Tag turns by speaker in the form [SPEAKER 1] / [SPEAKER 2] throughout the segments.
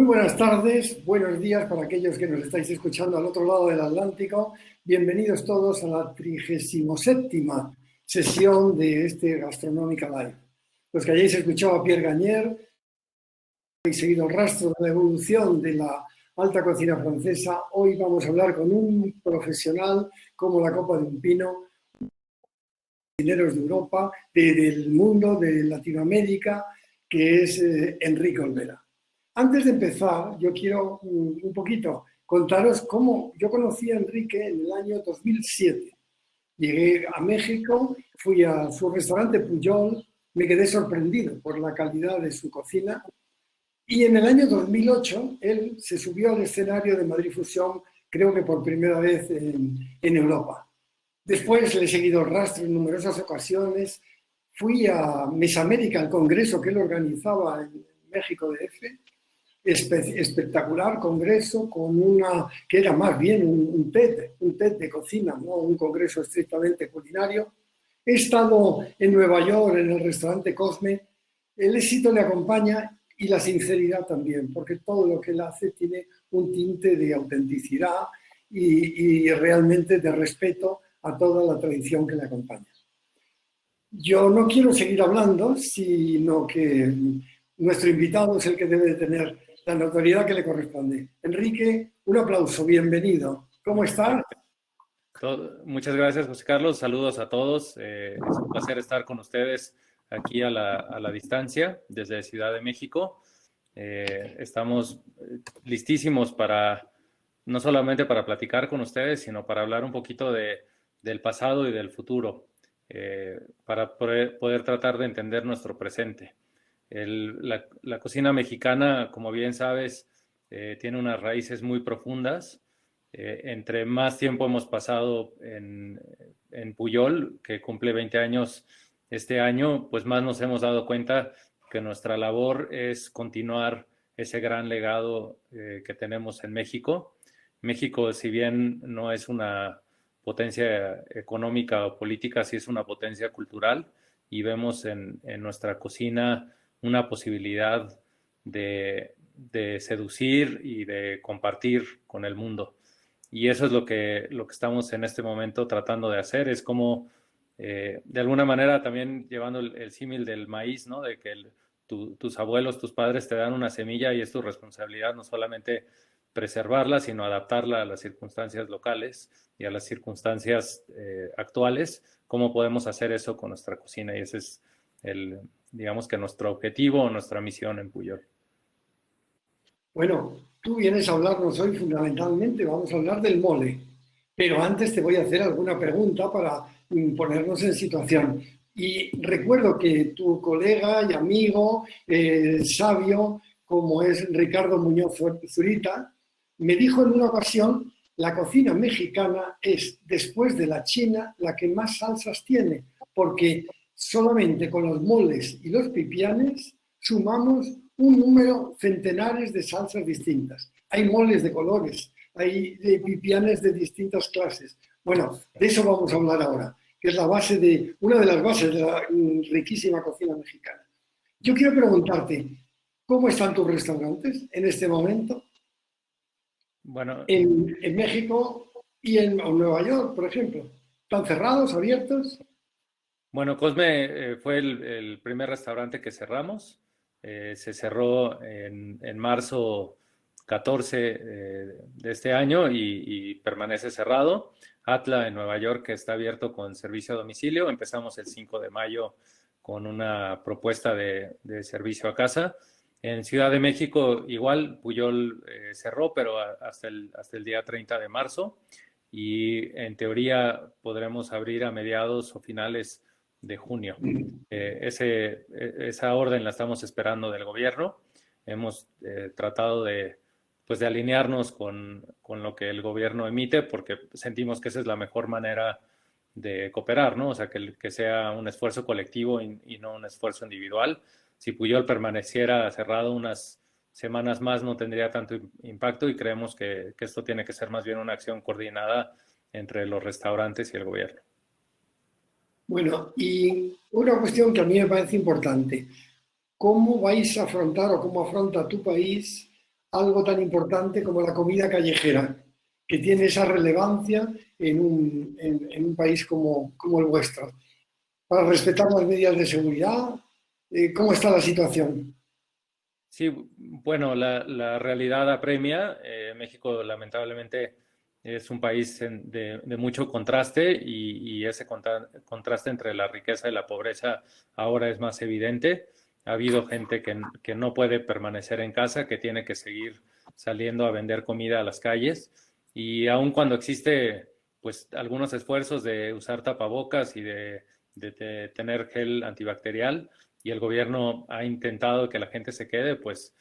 [SPEAKER 1] Muy buenas tardes, buenos días para aquellos que nos estáis escuchando al otro lado del Atlántico. Bienvenidos todos a la 37ª sesión de este Gastronómica Live. Los que hayáis escuchado a Pierre Gagnaire, habéis seguido el rastro de la evolución de la alta cocina francesa. Hoy vamos a hablar con un profesional como la copa de un pino, cocineros de Europa, del mundo, de Latinoamérica, que es Enrique Olvera. Antes de empezar, yo quiero un poquito contaros cómo yo conocí a Enrique en el año 2007. Llegué a México, fui a su restaurante Pujol, me quedé sorprendido por la calidad de su cocina y en el año 2008 él se subió al escenario de Madrid Fusión, creo que por primera vez en Europa. Después le he seguido el rastro en numerosas ocasiones. Fui a Mesamérica, al congreso que él organizaba en México DF. Espectacular congreso con que era más bien un TED de cocina, no un congreso estrictamente culinario. He estado en Nueva York en el restaurante Cosme. El éxito le acompaña y la sinceridad también, porque todo lo que él hace tiene un tinte de autenticidad y realmente de respeto a toda la tradición que le acompaña. Yo no quiero seguir hablando, sino que nuestro invitado es el que debe de tener la notoriedad que le corresponde. Enrique, un aplauso, bienvenido. ¿Cómo estás?
[SPEAKER 2] Muchas gracias, José Carlos. Saludos a todos. Es un placer estar con ustedes aquí a la distancia desde Ciudad de México. Estamos listísimos no solamente para platicar con ustedes, sino para hablar un poquito del pasado y del futuro, para poder tratar de entender nuestro presente. La cocina mexicana, como bien sabes, tiene unas raíces muy profundas. Entre más tiempo hemos pasado en Pujol, que cumple 20 años este año, pues más nos hemos dado cuenta que nuestra labor es continuar ese gran legado que tenemos en México. México, si bien no es una potencia económica o política, sí es una potencia cultural, y vemos en nuestra cocina una posibilidad de seducir y de compartir con el mundo. Y eso es lo que estamos en este momento tratando de hacer, es como, de alguna manera, también llevando el símil del maíz, ¿no? De que tus abuelos, tus padres te dan una semilla y es tu responsabilidad no solamente preservarla, sino adaptarla a las circunstancias locales y a las circunstancias actuales. ¿Cómo podemos hacer eso con nuestra cocina? Y ese es digamos que nuestro objetivo o nuestra misión en Pujol.
[SPEAKER 1] Bueno, tú vienes a hablarnos hoy fundamentalmente, vamos a hablar del mole, pero antes te voy a hacer alguna pregunta para ponernos en situación. Y recuerdo que tu colega y amigo sabio, como es Ricardo Muñoz Zurita, me dijo en una ocasión, la cocina mexicana es, después de la china, la que más salsas tiene, porque solamente con los moles y los pipianes sumamos un número centenares de salsas distintas. Hay moles de colores, hay pipianes de distintas clases. Bueno, de eso vamos a hablar ahora, que es una de las bases de la riquísima cocina mexicana. Yo quiero preguntarte, ¿cómo están tus restaurantes en este momento?
[SPEAKER 2] Bueno,
[SPEAKER 1] En México y en Nueva York, por ejemplo. ¿Están cerrados, abiertos?
[SPEAKER 2] Bueno, Cosme fue el primer restaurante que cerramos. Se cerró en marzo 14 de este año y permanece cerrado. Atla en Nueva York, que está abierto con servicio a domicilio. Empezamos el 5 de mayo con una propuesta de servicio a casa. En Ciudad de México igual, Pujol cerró, pero hasta el día 30 de marzo. Y en teoría podremos abrir a mediados o finales de junio. Esa orden la estamos esperando del gobierno. Hemos tratado de alinearnos con lo que el gobierno emite, porque sentimos que esa es la mejor manera de cooperar, ¿no? O sea, que sea un esfuerzo colectivo y no un esfuerzo individual. Si Pujol permaneciera cerrado unas semanas más, no tendría tanto impacto, y creemos que esto tiene que ser más bien una acción coordinada entre los restaurantes y el gobierno.
[SPEAKER 1] Bueno, y una cuestión que a mí me parece importante. ¿Cómo vais a afrontar o cómo afronta tu país algo tan importante como la comida callejera, que tiene esa relevancia en un país como el vuestro. Para respetar las medidas de seguridad, ¿cómo está la situación?
[SPEAKER 2] Sí, bueno, la realidad apremia. México lamentablemente es un país de mucho contraste y ese contraste entre la riqueza y la pobreza ahora es más evidente. Ha habido gente que no puede permanecer en casa, que tiene que seguir saliendo a vender comida a las calles y aun cuando existe pues algunos esfuerzos de usar tapabocas y de tener gel antibacterial, y el gobierno ha intentado que la gente se quede, pues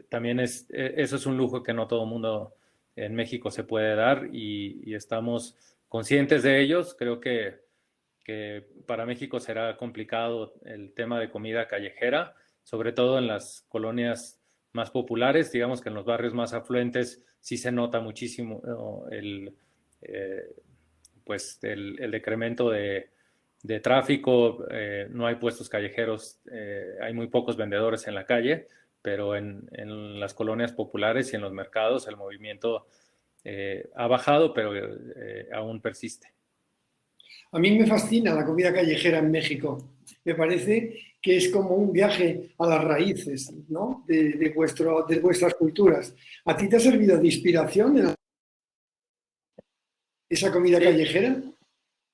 [SPEAKER 2] también eso es un lujo que no todo el mundo en México se puede dar y estamos conscientes de ellos. Creo que para México será complicado el tema de comida callejera, sobre todo en las colonias más populares. Digamos que en los barrios más afluentes sí se nota muchísimo eh, pues el decremento de tráfico. No hay puestos callejeros, hay muy pocos vendedores en la calle, pero en las colonias populares y en los mercados el movimiento ha bajado, pero aún persiste.
[SPEAKER 1] A mí me fascina la comida callejera en México. Me parece que es como un viaje a las raíces, ¿no? De vuestras culturas. ¿A ti te ha servido de inspiración esa comida
[SPEAKER 2] Sí,
[SPEAKER 1] callejera?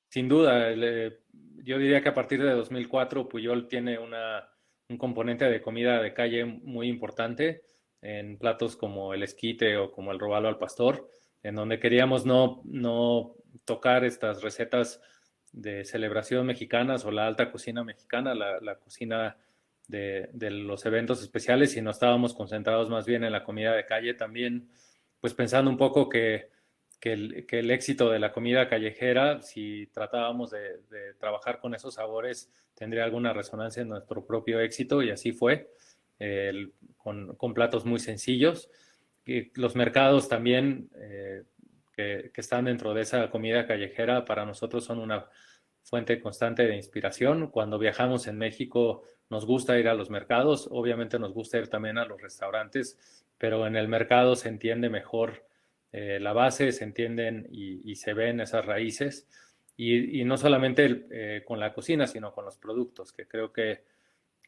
[SPEAKER 2] sin duda. Yo diría que a partir de 2004 Puyol tiene un componente de comida de calle muy importante en platos como el esquite o como el robalo al pastor, en donde queríamos no tocar estas recetas de celebración mexicanas o la alta cocina mexicana, la cocina de los eventos especiales, sino estábamos concentrados más bien en la comida de calle también, pues pensando un poco que el éxito de la comida callejera, si tratábamos de trabajar con esos sabores, tendría alguna resonancia en nuestro propio éxito, y así fue, con platos muy sencillos. Y los mercados también, que están dentro de esa comida callejera, para nosotros son una fuente constante de inspiración. Cuando viajamos en México nos gusta ir a los mercados, obviamente nos gusta ir también a los restaurantes, pero en el mercado se entiende mejor la base, se entienden y se ven esas raíces, y no solamente con la cocina, sino con los productos, que creo que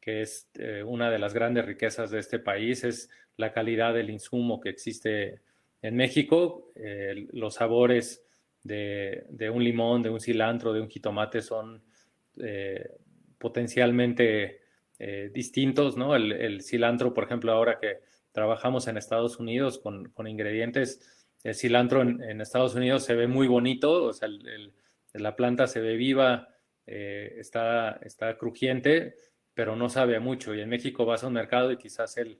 [SPEAKER 2] es una de las grandes riquezas de este país, es la calidad del insumo que existe en México. Los sabores de un limón, de un cilantro, de un jitomate son eh, potencialmente distintos, ¿no? El cilantro, por ejemplo, ahora que trabajamos en Estados Unidos con ingredientes, el cilantro Estados Unidos se ve muy bonito, o sea, la planta se ve viva, está crujiente, pero no sabe a mucho. Y en México vas a un mercado y quizás el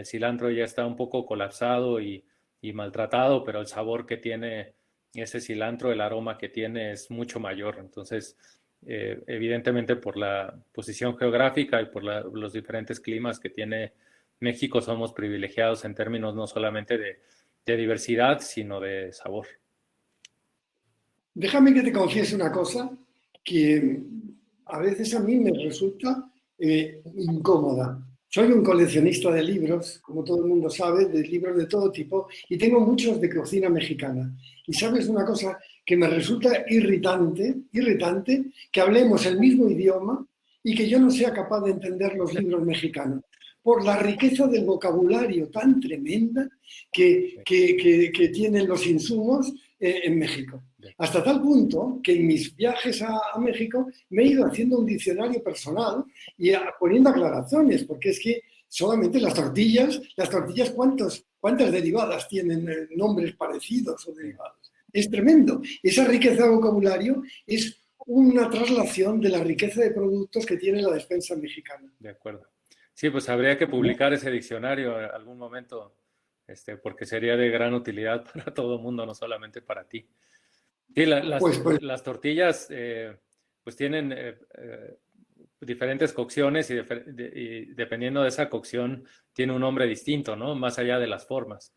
[SPEAKER 2] cilantro ya está un poco colapsado y maltratado, pero el sabor que tiene ese cilantro, el aroma que tiene es mucho mayor. Entonces, evidentemente por la posición geográfica y por los diferentes climas que tiene México, somos privilegiados en términos no solamente de diversidad, sino de sabor.
[SPEAKER 1] Déjame que te confiese una cosa que a veces a mí me resulta incómoda. Soy un coleccionista de libros, como todo el mundo sabe, de libros de todo tipo, y tengo muchos de cocina mexicana. Y sabes una cosa que me resulta irritante, que hablemos el mismo idioma y que yo no sea capaz de entender los libros mexicanos, por la riqueza del vocabulario tan tremenda que tienen los insumos en México. Hasta tal punto que en mis viajes a México me he ido haciendo un diccionario personal y poniendo aclaraciones, porque es que solamente las tortillas ¿cuántas derivadas tienen nombres parecidos o derivados? Es tremendo. Esa riqueza de vocabulario es una traslación de la riqueza de productos que tiene la despensa mexicana.
[SPEAKER 2] De acuerdo. Sí, pues habría que publicar ese diccionario en algún momento, porque sería de gran utilidad para todo el mundo, no solamente para ti. Sí,
[SPEAKER 1] Pues
[SPEAKER 2] las tortillas pues tienen diferentes cocciones y dependiendo de esa cocción tiene un nombre distinto, ¿no? Más allá de las formas,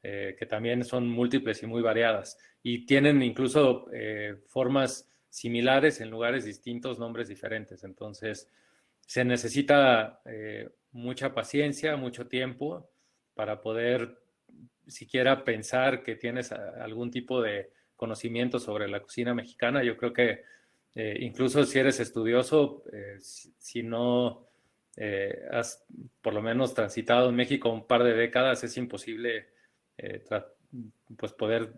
[SPEAKER 2] que también son múltiples y muy variadas. Y tienen incluso formas similares en lugares distintos, nombres diferentes. Entonces, se necesita mucha paciencia, mucho tiempo para poder siquiera pensar que tienes algún tipo de conocimiento sobre la cocina mexicana. Yo creo que incluso si eres estudioso, si no has por lo menos transitado en México un par de décadas, es imposible pues poder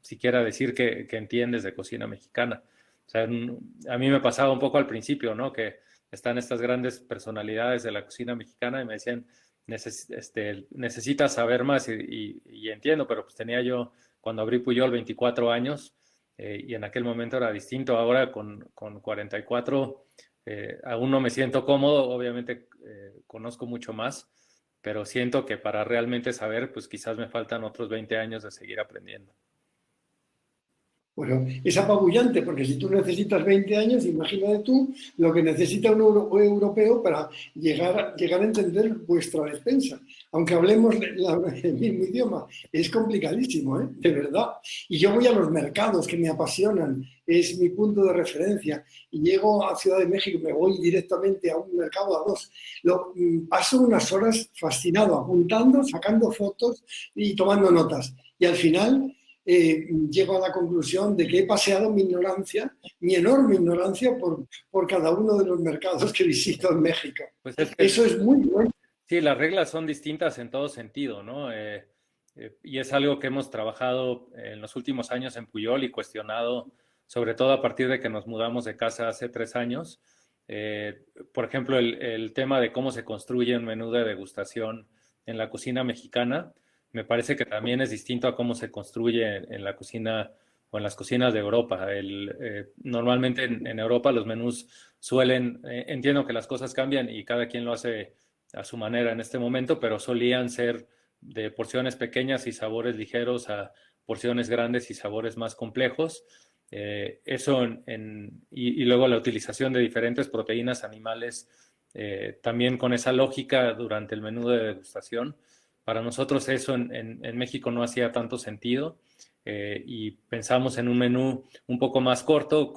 [SPEAKER 2] siquiera decir que entiendes de cocina mexicana. O sea, a mí me pasaba un poco al principio, ¿no? Que están estas grandes personalidades de la cocina mexicana y me decían, necesitas saber más y entiendo, pero pues tenía yo, cuando abrí Puyol, 24 años y en aquel momento era distinto. Ahora con 44 aún no me siento cómodo, obviamente conozco mucho más, pero siento que para realmente saber, pues quizás me faltan otros 20 años de seguir aprendiendo.
[SPEAKER 1] Bueno, es apabullante porque si tú necesitas 20 años, imagínate tú lo que necesita un europeo para llegar a entender vuestra despensa. Aunque hablemos el mismo idioma, es complicadísimo, ¿eh? De verdad. Y yo voy a los mercados que me apasionan, es mi punto de referencia. Y llego a Ciudad de México, me voy directamente a un mercado, a dos. Paso unas horas fascinado, apuntando, sacando fotos y tomando notas. Y al final llego a la conclusión de que he paseado mi ignorancia, mi enorme ignorancia por cada uno de los mercados que visito en México.
[SPEAKER 2] Pues es que,
[SPEAKER 1] eso es muy bueno.
[SPEAKER 2] sí, las reglas son distintas en todo sentido, ¿no? Y es algo que hemos trabajado en los últimos años en Puyol y cuestionado, sobre todo a partir de que nos mudamos de casa hace 3 años. Por ejemplo, el tema de cómo se construye un menú de degustación en la cocina mexicana, me parece que también es distinto a cómo se construye en la cocina o en las cocinas de Europa. Normalmente en Europa los menús suelen, entiendo que las cosas cambian y cada quien lo hace a su manera en este momento, pero solían ser de porciones pequeñas y sabores ligeros a porciones grandes y sabores más complejos. Y luego la utilización de diferentes proteínas animales, también con esa lógica durante el menú de degustación. Para nosotros eso en México no hacía tanto sentido y pensamos en un menú un poco más corto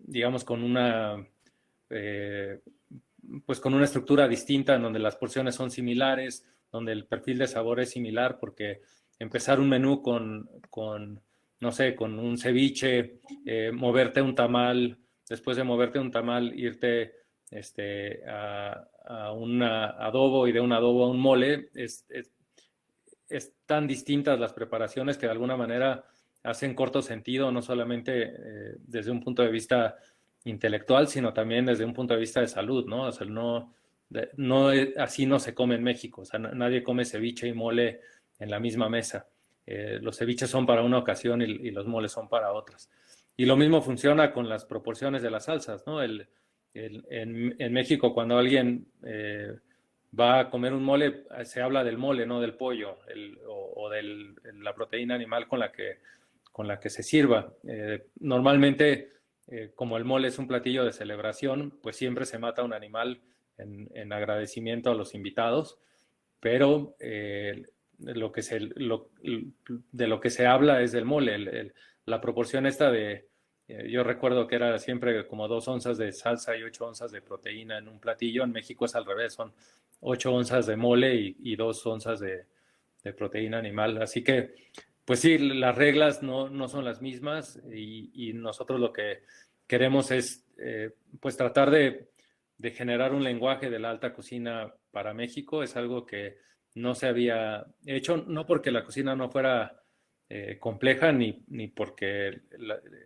[SPEAKER 2] digamos, pues con una estructura distinta en donde las porciones son similares, donde el perfil de sabor es similar, porque empezar un menú no sé, con un ceviche, moverte un tamal, después de moverte un tamal, irte a un adobo y de un adobo a un mole, es tan distintas las preparaciones que de alguna manera hacen corto sentido, no solamente desde un punto de vista intelectual, sino también desde un punto de vista de salud, ¿no? O sea, así no se come en México, o sea, nadie come ceviche y mole en la misma mesa. Los ceviches son para una ocasión y los moles son para otras. Y lo mismo funciona con las proporciones de las salsas, ¿no? En México, cuando alguien va a comer un mole, se habla del mole, no del pollo, o de la proteína animal con la que se sirva. Normalmente, como el mole es un platillo de celebración, pues siempre se mata un animal en agradecimiento a los invitados, pero de lo que se habla es del mole. La proporción esta yo recuerdo que era siempre como 2 onzas de salsa y 8 onzas de proteína en un platillo. En México es al revés, son 8 onzas de mole y 2 onzas de proteína animal. Así que, pues sí, las reglas no son las mismas y nosotros lo que queremos es pues tratar de generar un lenguaje de la alta cocina para México. Es algo que no se había hecho, no porque la cocina no fuera compleja ni porque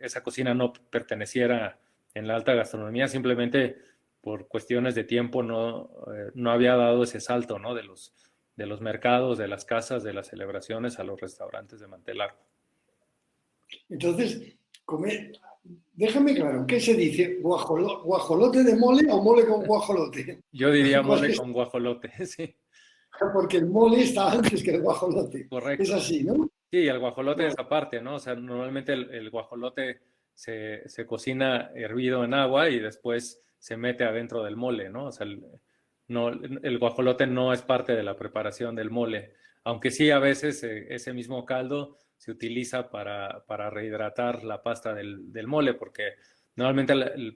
[SPEAKER 2] esa cocina no perteneciera en la alta gastronomía, simplemente por cuestiones de tiempo no había dado ese salto, ¿no? De los mercados, de las casas, de las celebraciones a los restaurantes de mantel largo.
[SPEAKER 1] Entonces, déjame claro, ¿qué se dice? ¿Guajolote de mole o mole con guajolote?
[SPEAKER 2] Yo diría mole con guajolote, sí.
[SPEAKER 1] Porque el mole está antes que el guajolote. Es
[SPEAKER 2] Correcto.
[SPEAKER 1] así, ¿no?
[SPEAKER 2] Sí, el guajolote
[SPEAKER 1] Vale.
[SPEAKER 2] es aparte, ¿no? O sea, normalmente el guajolote se cocina hervido en agua y después se mete adentro del mole, ¿no? O sea, el guajolote no es parte de la preparación del mole, aunque sí a veces ese mismo caldo se utiliza para rehidratar la pasta del mole, porque normalmente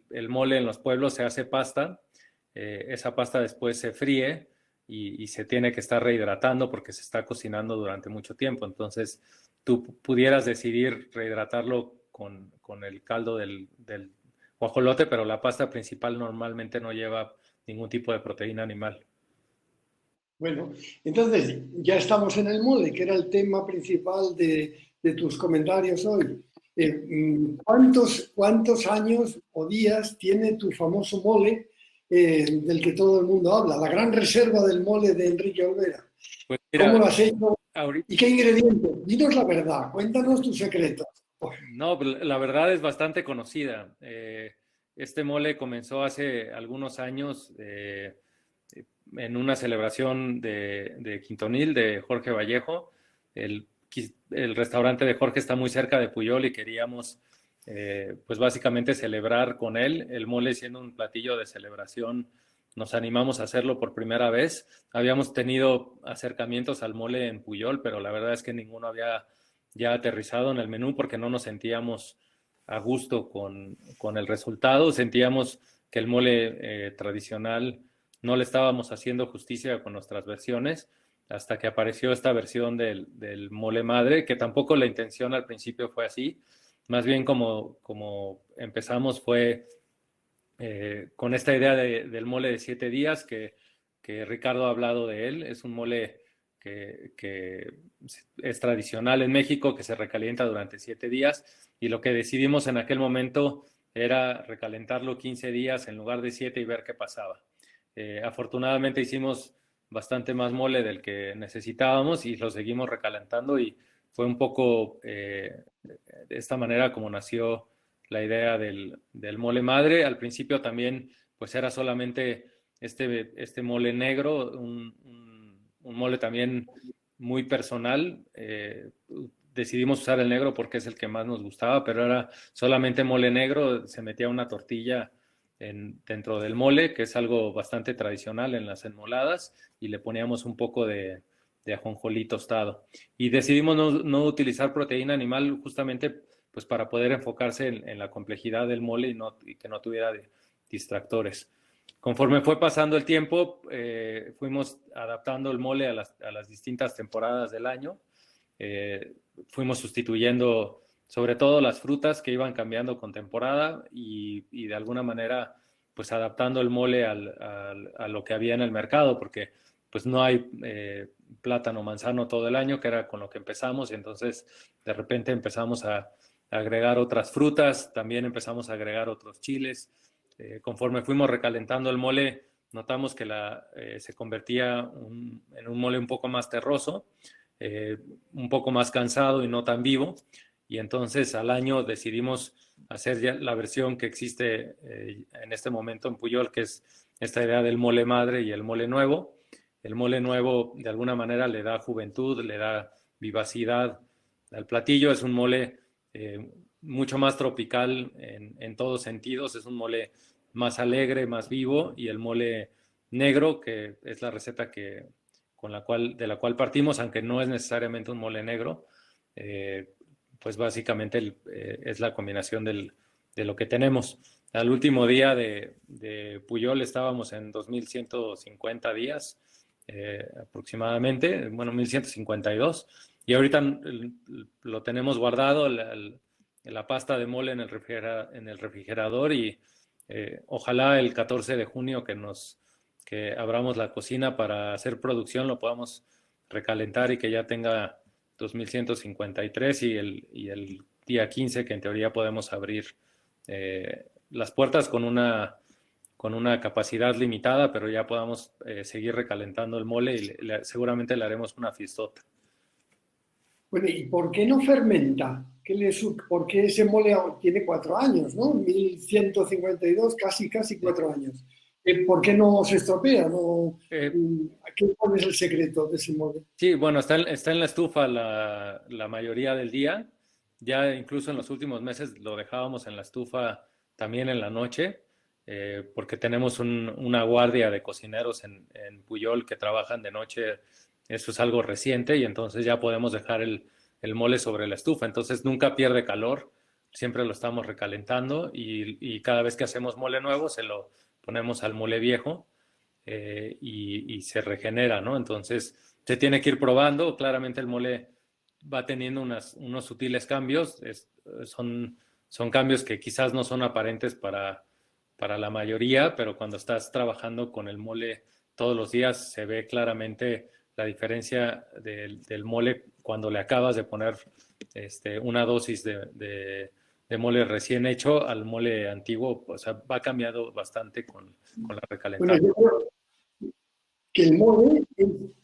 [SPEAKER 2] el mole en los pueblos se hace pasta, esa pasta después se fríe y se tiene que estar rehidratando porque se está cocinando durante mucho tiempo. Entonces, tú pudieras decidir rehidratarlo con el caldo del guajolote, pero la pasta principal normalmente no lleva ningún tipo de proteína animal.
[SPEAKER 1] Bueno, entonces ya estamos en el mole, que era el tema principal de tus comentarios hoy. ¿Cuántos años o días tiene tu famoso mole del que todo el mundo habla? La gran reserva del mole de Enrique Olvera.
[SPEAKER 2] Pues
[SPEAKER 1] ¿Cómo
[SPEAKER 2] mira,
[SPEAKER 1] lo has hecho?
[SPEAKER 2] ahorita,
[SPEAKER 1] ¿Y qué ingredientes? Dinos la verdad, cuéntanos tus secretos.
[SPEAKER 2] no, la verdad es bastante conocida. Este mole comenzó hace algunos años en una celebración de Quintonil de Jorge Vallejo. El, el restaurante de Jorge está muy cerca de Puyol y queríamos, pues básicamente celebrar con él. El mole siendo un platillo de celebración, nos animamos a hacerlo por primera vez. Habíamos tenido acercamientos al mole en Puyol, pero la verdad es que ninguno había ya aterrizado en el menú porque no nos sentíamos a gusto con el resultado. Sentíamos que el mole tradicional no le estábamos haciendo justicia con nuestras versiones hasta que apareció esta versión del mole madre, que tampoco la intención al principio fue así. Más bien como empezamos fue con esta idea del mole de 7 días que Ricardo ha hablado de él. Es un mole que es tradicional en México, que se recalienta durante 7 días y lo que decidimos en aquel momento era recalentarlo 15 días en lugar de 7 y ver qué pasaba. Afortunadamente hicimos bastante más mole del que necesitábamos y lo seguimos recalentando y fue un poco de esta manera como nació la idea del mole madre. Al principio también pues era solamente este mole negro, un mole también muy personal. Decidimos usar el negro porque es el que más nos gustaba, pero era solamente mole negro, se metía una tortilla dentro del mole, que es algo bastante tradicional en las enmoladas, y le poníamos un poco de ajonjolí tostado. Y decidimos no utilizar proteína animal justamente pues para poder enfocarse en la complejidad del mole y que no tuviera distractores. Conforme fue pasando el tiempo, fuimos adaptando el mole a las distintas temporadas del año. Fuimos sustituyendo sobre todo las frutas que iban cambiando con temporada y de alguna manera pues adaptando el mole a lo que había en el mercado, porque pues no hay plátano, manzano todo el año, que era con lo que empezamos, y entonces de repente empezamos a agregar otras frutas, también empezamos a agregar otros chiles. Conforme fuimos recalentando el mole, notamos que se convertía en un mole un poco más terroso, un poco más cansado y no tan vivo. Y entonces al año decidimos hacer ya la versión que existe en este momento en Puyol, que es esta idea del mole madre y el mole nuevo. El mole nuevo de alguna manera le da juventud, le da vivacidad al platillo. Es un mole mucho más tropical en todos sentidos. Es un mole más alegre, más vivo, y el mole negro, que es la receta de la cual partimos, aunque no es necesariamente un mole negro, pues básicamente es la combinación de lo que tenemos. Al último día de Puyol estábamos en 2150 días aproximadamente, bueno, 1152, y ahorita lo tenemos guardado, la pasta de mole en el refrigerador, y ojalá el 14 de junio que abramos la cocina para hacer producción lo podamos recalentar y que ya tenga 2153 y el día 15 que en teoría podemos abrir las puertas con una capacidad limitada, pero ya podamos seguir recalentando el mole y seguramente le haremos una fiestota.
[SPEAKER 1] Bueno, ¿y por qué no fermenta? ¿Por qué ese mole tiene 4 años, ¿no? 1152, casi 4 años. ¿Por qué no se estropea? No,
[SPEAKER 2] Eh,
[SPEAKER 1] ¿cuál es el secreto de ese mole?
[SPEAKER 2] sí, bueno, está en la estufa la mayoría del día. Ya incluso en los últimos meses lo dejábamos en la estufa también en la noche, porque tenemos una guardia de cocineros en Puyol que trabajan de noche. Eso es algo reciente y entonces ya podemos dejar el mole sobre la estufa. Entonces nunca pierde calor, siempre lo estamos recalentando y cada vez que hacemos mole nuevo se lo ponemos al mole viejo. y se regenera, ¿no? Entonces, se tiene que ir probando. Claramente el mole va teniendo unos sutiles cambios. Son cambios que quizás no son aparentes para la mayoría, pero cuando estás trabajando con el mole todos los días se ve claramente la diferencia del mole cuando le acabas de poner una dosis de mole recién hecho al mole antiguo. O sea, va cambiando bastante con la
[SPEAKER 1] Bueno,
[SPEAKER 2] recalentada.
[SPEAKER 1] yo creo que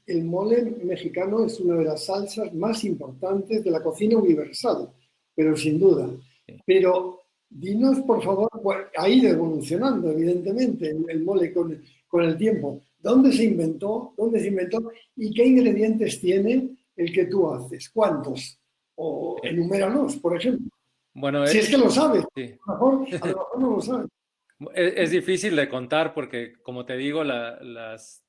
[SPEAKER 1] el mole mexicano es una de las salsas más importantes de la cocina universal, pero sin duda.
[SPEAKER 2] Sí.
[SPEAKER 1] Pero dinos, por favor, bueno, ha ido evolucionando, evidentemente, el mole con el tiempo. ¿Dónde se inventó? ¿Dónde se inventó? ¿Y qué ingredientes tiene el que tú haces? ¿Cuántos? O enuméralos, por ejemplo.
[SPEAKER 2] Bueno,
[SPEAKER 1] Si es que lo sabes,
[SPEAKER 2] sí.
[SPEAKER 1] a lo mejor no lo sabes.
[SPEAKER 2] Es difícil de contar porque, como te digo, las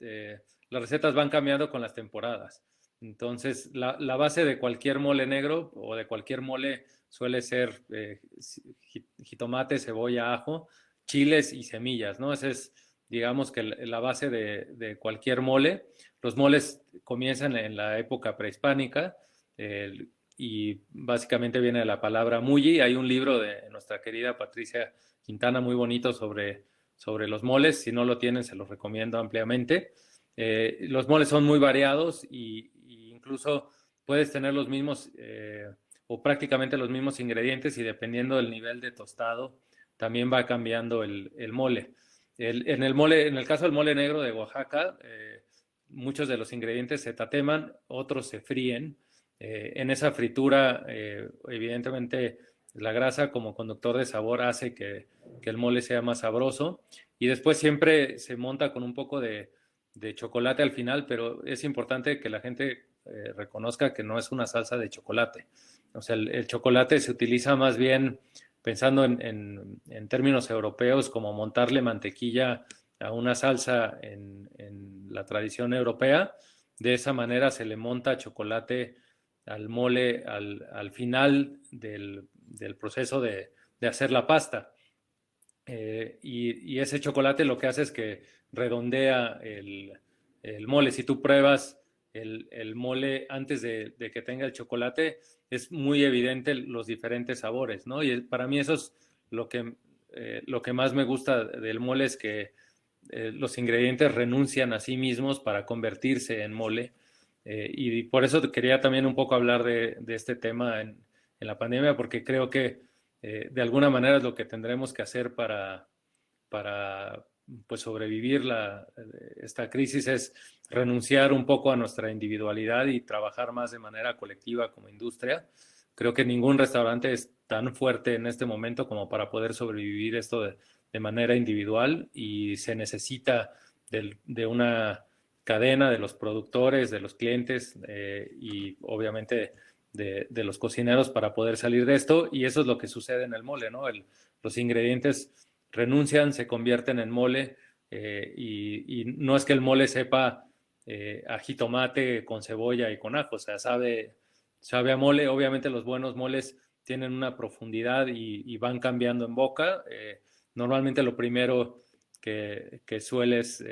[SPEAKER 2] recetas van cambiando con las temporadas. Entonces, la base de cualquier mole negro o de cualquier mole suele ser jitomate, cebolla, ajo, chiles y semillas, ¿no? Esa es, digamos, que la base de cualquier mole. Los moles comienzan en la época prehispánica y básicamente viene de la palabra mulli. Hay un libro de nuestra querida Patricia Quintana muy bonito sobre los moles. Si no lo tienen, se los recomiendo ampliamente. Los moles son muy variados y incluso puedes tener los mismos o prácticamente los mismos ingredientes y dependiendo del nivel de tostado también va cambiando el mole. En el caso del mole negro de Oaxaca, muchos de los ingredientes se tateman, otros se fríen. En esa fritura, evidentemente, la grasa como conductor de sabor hace que el mole sea más sabroso. Y después siempre se monta con un poco de chocolate al final, pero es importante que la gente reconozca que no es una salsa de chocolate. O sea, el chocolate se utiliza más bien pensando en términos europeos, como montarle mantequilla a una salsa en la tradición europea. De esa manera se le monta chocolate al mole al final del proceso de hacer la pasta. Y ese chocolate lo que hace es que redondea el mole. Si tú pruebas el mole antes de que tenga el chocolate, es muy evidente los diferentes sabores, ¿no? Y para mí eso es lo que más me gusta del mole, es que los ingredientes renuncian a sí mismos para convertirse en mole. Y por eso quería también un poco hablar de este tema en la pandemia, porque creo que de alguna manera es lo que tendremos que hacer para pues sobrevivir esta crisis, es renunciar un poco a nuestra individualidad y trabajar más de manera colectiva como industria. Creo que ningún restaurante es tan fuerte en este momento como para poder sobrevivir esto de manera individual, y se necesita de una cadena de los productores, de los clientes y obviamente de los cocineros para poder salir de esto. Y eso es lo que sucede en el mole, ¿no? Los ingredientes renuncian, se convierten en mole y no es que el mole sepa a jitomate con cebolla y con ajo, o sea, sabe a mole. Obviamente los buenos moles tienen una profundidad y van cambiando en boca. Normalmente lo primero que sueles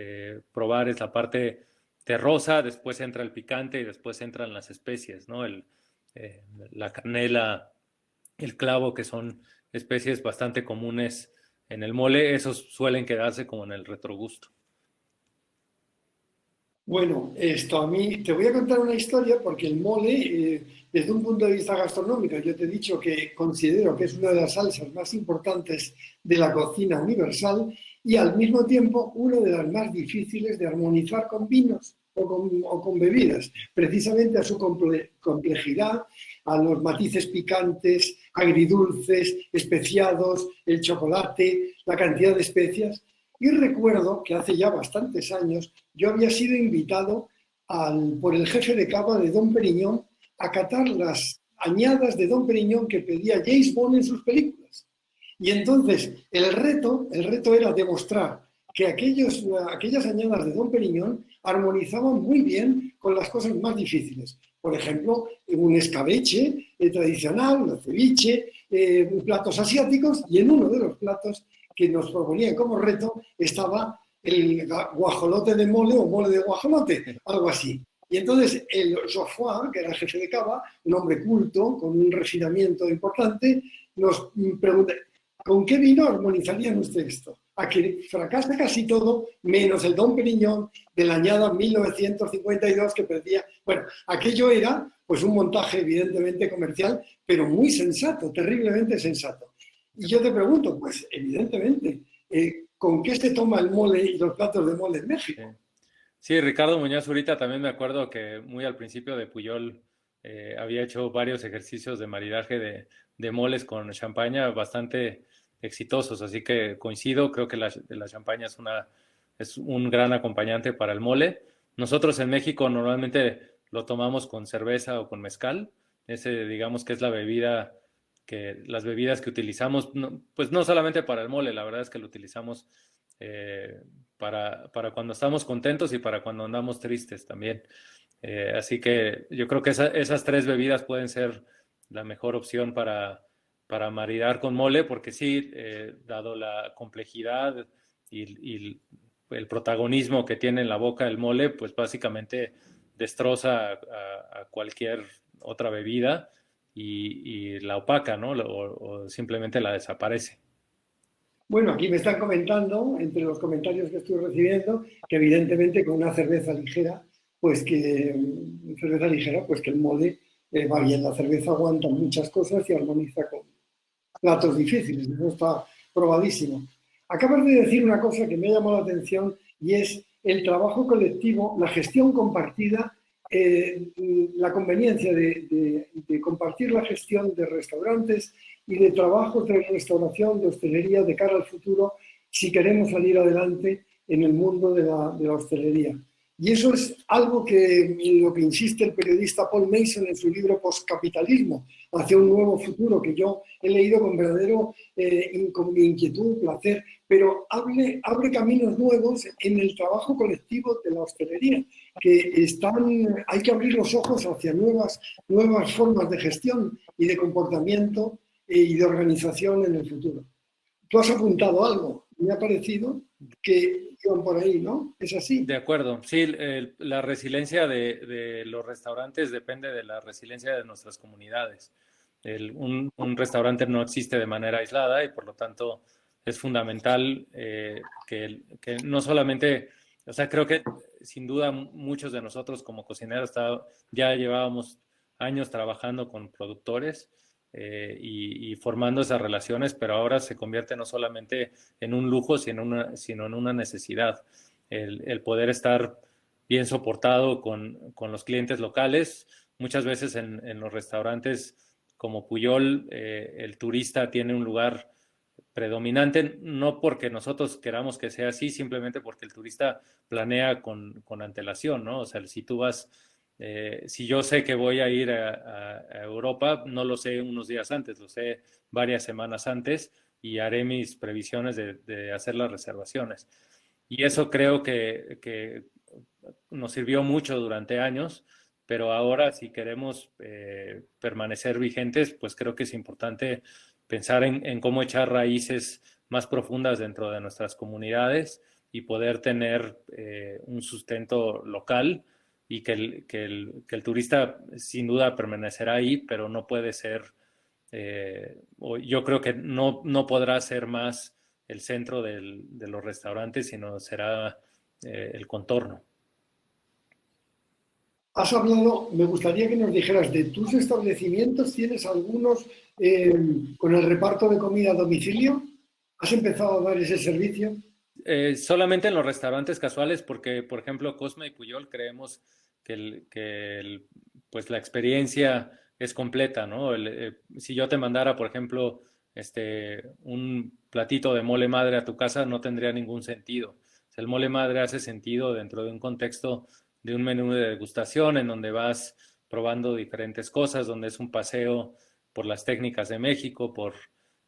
[SPEAKER 2] probar es la parte terrosa, después entra el picante y después entran las especies, ¿no? La canela, el clavo, que son especies bastante comunes en el mole. Esos suelen quedarse como en el retrogusto.
[SPEAKER 1] Bueno, esto a mí te voy a contar una historia porque el mole, desde un punto de vista gastronómico, yo te he dicho que considero que es una de las salsas más importantes de la cocina universal y al mismo tiempo una de las más difíciles de armonizar con vinos o con bebidas, precisamente a su complejidad, a los matices picantes, agridulces, especiados, el chocolate, la cantidad de especias. Y recuerdo que hace ya bastantes años yo había sido invitado por el jefe de cava de Dom Perignon a catar las añadas de Dom Perignon que pedía James Bond en sus películas. Y entonces el reto era demostrar que aquellas añadas de Dom Perignon armonizaban muy bien con las cosas más difíciles. Por ejemplo, un escabeche tradicional, un ceviche, platos asiáticos, y en uno de los platos que nos proponían como reto estaba el guajolote de mole o mole de guajolote, algo así. Y entonces el Geoffroy, que era el jefe de Cava, un hombre culto, con un refinamiento importante, nos pregunta, ¿con qué vino armonizarían ustedes esto? A que fracasa casi todo, menos el Dom Pérignon de la añada 1952 que perdía. Bueno, aquello era pues un montaje evidentemente comercial, pero muy sensato, terriblemente sensato. Y yo te pregunto, pues evidentemente, ¿con qué se toma el mole y los platos de mole en México?
[SPEAKER 2] Sí. Sí, Ricardo Muñoz ahorita también me acuerdo que muy al principio de Puyol había hecho varios ejercicios de maridaje de moles con champaña bastante exitosos, así que coincido, creo que la champaña es un gran acompañante para el mole. Nosotros en México normalmente lo tomamos con cerveza o con mezcal, ese digamos que es las bebidas que utilizamos, pues no solamente para el mole, la verdad es que lo utilizamos eh, para cuando estamos contentos y para cuando andamos tristes también. Así que yo creo que esas tres bebidas pueden ser la mejor opción para maridar con mole, porque sí, dado la complejidad y el protagonismo que tiene en la boca el mole, pues básicamente destroza a cualquier otra bebida y la opaca, ¿no? O simplemente la desaparece.
[SPEAKER 1] Bueno, aquí me están comentando, entre los comentarios que estoy recibiendo, que evidentemente con una cerveza ligera, pues que el mole va bien. La cerveza aguanta muchas cosas y armoniza con platos difíciles. Eso está probadísimo. Acabas de decir una cosa que me ha llamado la atención y es el trabajo colectivo, la gestión compartida, la conveniencia de compartir la gestión de restaurantes y de trabajos de restauración, de hostelería de cara al futuro, si queremos salir adelante en el mundo de la hostelería. Y eso es algo en lo que insiste el periodista Paul Mason en su libro Postcapitalismo, hacia un nuevo futuro, que yo he leído con verdadero con inquietud, placer, pero abre caminos nuevos en el trabajo colectivo de la hostelería, hay que abrir los ojos hacia nuevas formas de gestión y de comportamiento y de organización en el futuro. Tú has apuntado algo, me ha parecido que iban por ahí, ¿no? ¿Es así?
[SPEAKER 2] De acuerdo, sí, la resiliencia de los restaurantes depende de la resiliencia de nuestras comunidades. Un restaurante no existe de manera aislada y por lo tanto es fundamental que no solamente, o sea, creo que sin duda muchos de nosotros como cocineros ya llevábamos años trabajando con productores y formando esas relaciones, pero ahora se convierte no solamente en un lujo, sino en una necesidad el poder estar bien soportado con los clientes locales. Muchas veces en los restaurantes como Puyol, el turista tiene un lugar predominante, no porque nosotros queramos que sea así, simplemente porque el turista planea con antelación, ¿no? O sea, si tú vas, si yo sé que voy a ir a Europa, no lo sé unos días antes, lo sé varias semanas antes y haré mis previsiones de hacer las reservaciones. Y eso creo que nos sirvió mucho durante años, pero ahora si queremos permanecer vigentes, pues creo que es importante pensar en cómo echar raíces más profundas dentro de nuestras comunidades y poder tener un sustento local y que el turista sin duda permanecerá ahí, pero no puede ser, yo creo que no podrá ser más el centro de los restaurantes, sino será el contorno.
[SPEAKER 1] Has hablado, me gustaría que nos dijeras, de tus establecimientos, ¿tienes algunos con el reparto de comida a domicilio? ¿Has empezado a dar ese servicio?
[SPEAKER 2] Solamente en los restaurantes casuales, porque, por ejemplo, Cosme y Puyol creemos pues la experiencia es completa, ¿no? Si yo te mandara, por ejemplo, un platito de mole madre a tu casa, no tendría ningún sentido. O sea, el mole madre hace sentido dentro de un contexto de un menú de degustación en donde vas probando diferentes cosas, donde es un paseo por las técnicas de México,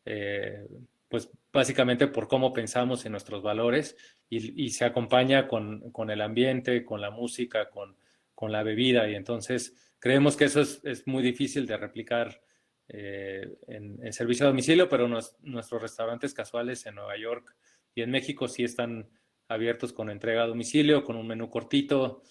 [SPEAKER 2] eh, pues básicamente por cómo pensamos en nuestros valores y se acompaña con el ambiente, con la música, con la bebida y entonces creemos que eso es muy difícil de replicar en servicio a domicilio, pero nuestros restaurantes casuales en Nueva York y en México sí están abiertos con entrega a domicilio, con un menú cortito,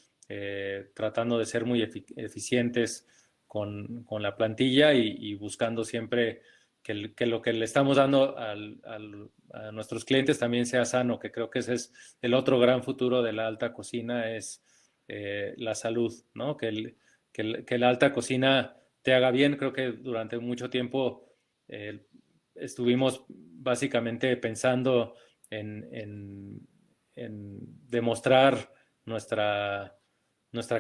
[SPEAKER 2] tratando de ser muy eficientes con la plantilla y buscando siempre que lo que le estamos dando a nuestros clientes también sea sano, que creo que ese es el otro gran futuro de la alta cocina, es la salud, ¿no? Que la alta cocina te haga bien. Creo que durante mucho tiempo estuvimos básicamente pensando en demostrar nuestra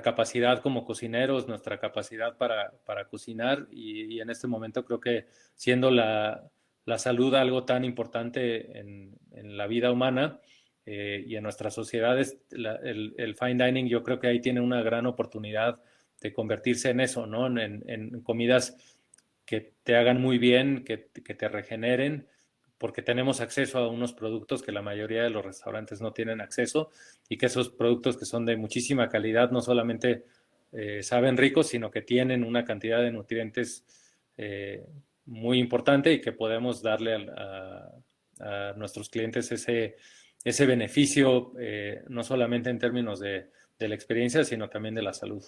[SPEAKER 2] capacidad como cocineros, nuestra capacidad para cocinar y en este momento creo que siendo la salud algo tan importante en la vida humana y en nuestras sociedades, el fine dining yo creo que ahí tiene una gran oportunidad de convertirse en eso, ¿no? En comidas que te hagan muy bien, que te regeneren, porque tenemos acceso a unos productos que la mayoría de los restaurantes no tienen acceso y que esos productos que son de muchísima calidad no solamente saben ricos, sino que tienen una cantidad de nutrientes muy importante y que podemos darle a nuestros clientes ese beneficio, no solamente en términos de la experiencia, sino también de la salud.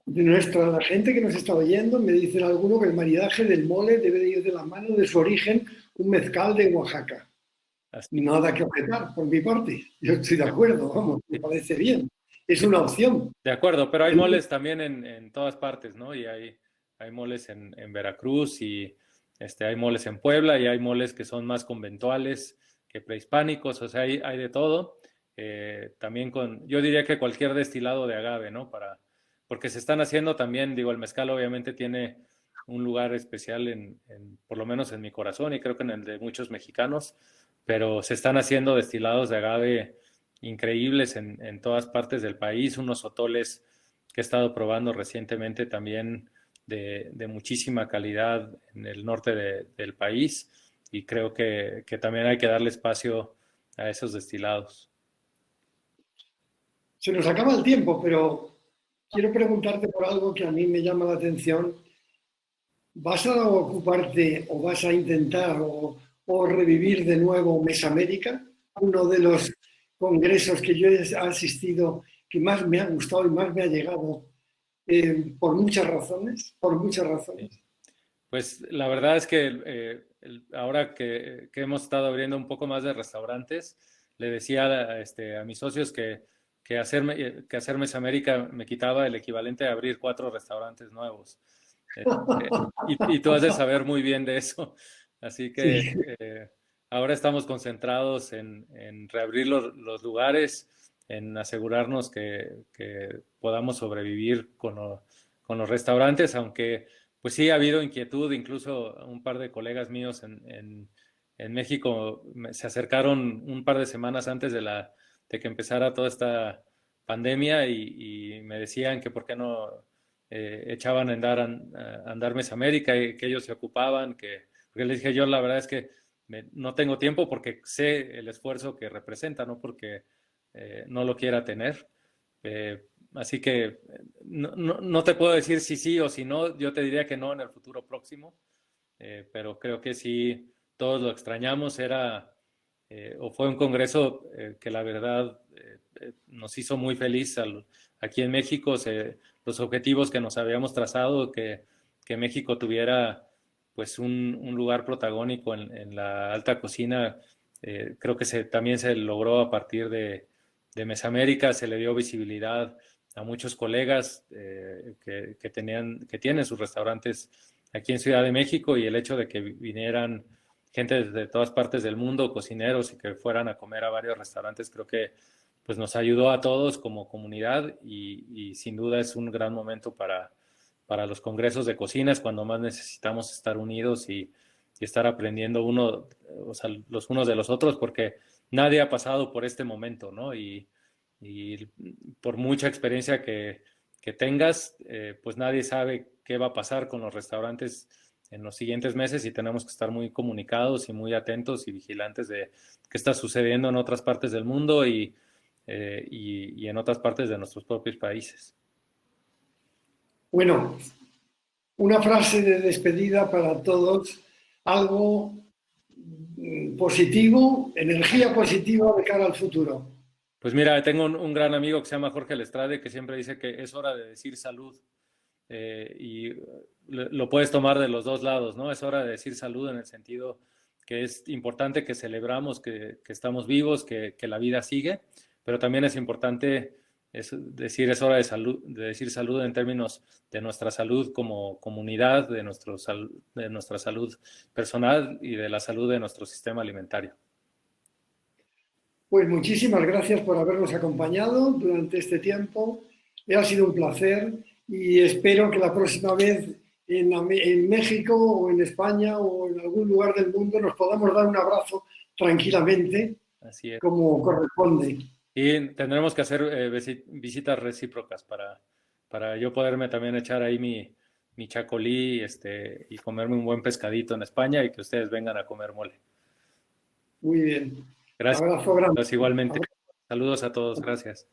[SPEAKER 1] La gente que nos está oyendo me dicen alguno que el maridaje del mole debe de ir de la mano de su origen, un mezcal de Oaxaca.
[SPEAKER 2] Así.
[SPEAKER 1] Nada que objetar por mi parte. Yo estoy de acuerdo, vamos, me parece bien. Es una opción.
[SPEAKER 2] De acuerdo, pero hay moles también en todas partes, ¿no? Y hay moles en Veracruz y hay moles en Puebla y hay moles que son más conventuales que prehispánicos, o sea, hay de todo. También yo diría que cualquier destilado de agave, ¿no? Porque se están haciendo también, digo, el mezcal obviamente tiene un lugar especial por lo menos en mi corazón y creo que en el de muchos mexicanos, pero se están haciendo destilados de agave increíbles en todas partes del país, unos otoles que he estado probando recientemente también de muchísima calidad en el norte del país y creo que también hay que darle espacio a esos destilados.
[SPEAKER 1] Se nos acaba el tiempo, pero quiero preguntarte por algo que a mí me llama la atención. ¿Vas a ocuparte o vas a intentar o revivir de nuevo Mesamérica? Uno de los congresos que yo he asistido que más me ha gustado y más me ha llegado por muchas razones, por muchas razones.
[SPEAKER 2] Pues la verdad es que ahora que hemos estado abriendo un poco más de restaurantes, le decía a mis socios que hacer Mesamérica me quitaba el equivalente a abrir 4 restaurantes nuevos. Y tú has de saber muy bien de eso. Así que
[SPEAKER 1] Sí.
[SPEAKER 2] ahora estamos concentrados en reabrir los lugares, en asegurarnos que podamos sobrevivir con los restaurantes, aunque pues sí ha habido inquietud, incluso un par de colegas míos en México se acercaron un par de semanas antes de que empezara toda esta pandemia y me decían que por qué no echaban a andar Mesamérica y que ellos se ocupaban, porque les dije yo la verdad es que no tengo tiempo porque sé el esfuerzo que representa, no porque no lo quiera tener. Así que no te puedo decir si sí o si no, yo te diría que no en el futuro próximo, pero creo que sí, todos lo extrañamos, o fue un congreso que la verdad nos hizo muy feliz aquí en México, los objetivos que nos habíamos trazado, que México tuviera pues un lugar protagónico en la alta cocina, creo que también se logró a partir de Mesamérica, se le dio visibilidad a muchos colegas que tienen sus restaurantes aquí en Ciudad de México y el hecho de que vinieran gente de todas partes del mundo, cocineros y que fueran a comer a varios restaurantes, creo que pues nos ayudó a todos como comunidad y sin duda es un gran momento para los congresos de cocina, es cuando más necesitamos estar unidos y estar aprendiendo o sea, los unos de los otros, porque nadie ha pasado por este momento, ¿no? Y por mucha experiencia que tengas, pues nadie sabe qué va a pasar con los restaurantes en los siguientes meses y tenemos que estar muy comunicados y muy atentos y vigilantes de qué está sucediendo en otras partes del mundo y en otras partes de nuestros propios países.
[SPEAKER 1] Bueno, una frase de despedida para todos, algo positivo, energía positiva de cara al futuro.
[SPEAKER 2] Pues mira, tengo un gran amigo que se llama Jorge Lestrade que siempre dice que es hora de decir salud. Y lo puedes tomar de los dos lados, ¿no? Es hora de decir salud en el sentido que es importante que celebramos que estamos vivos, que la vida sigue, pero también es importante decir es hora de decir salud en términos de nuestra salud como comunidad, de nuestra salud personal y de la salud de nuestro sistema alimentario.
[SPEAKER 1] Pues muchísimas gracias por habernos acompañado durante este tiempo. Ha sido un placer y espero que la próxima vez en México o en España o en algún lugar del mundo nos podamos dar un abrazo tranquilamente,
[SPEAKER 2] Así es.
[SPEAKER 1] como corresponde.
[SPEAKER 2] Y tendremos que hacer visitas recíprocas para yo poderme también echar ahí mi chacolí y comerme un buen pescadito en España y que ustedes vengan a comer mole.
[SPEAKER 1] Muy bien.
[SPEAKER 2] Gracias.
[SPEAKER 1] Abrazo grande.
[SPEAKER 2] Pues igualmente. Saludos a todos. Gracias.